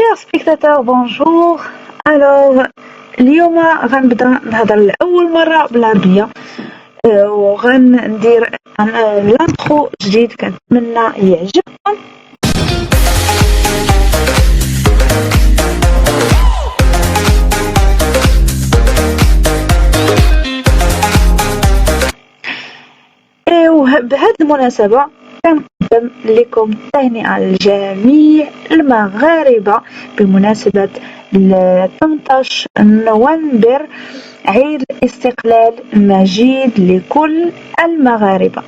Chers spectateurs, bonjour. Alors, اليوم غنبدا نهضر لأول مرة بالعربية، وغندير لانترو جديد كنتمنى يعجبكم. بهذه المناسبة كنقدم لكم تهنئة لجميع المغاربة بمناسبة 18 نوفمبر، عيد الاستقلال المجيد لكل المغاربة.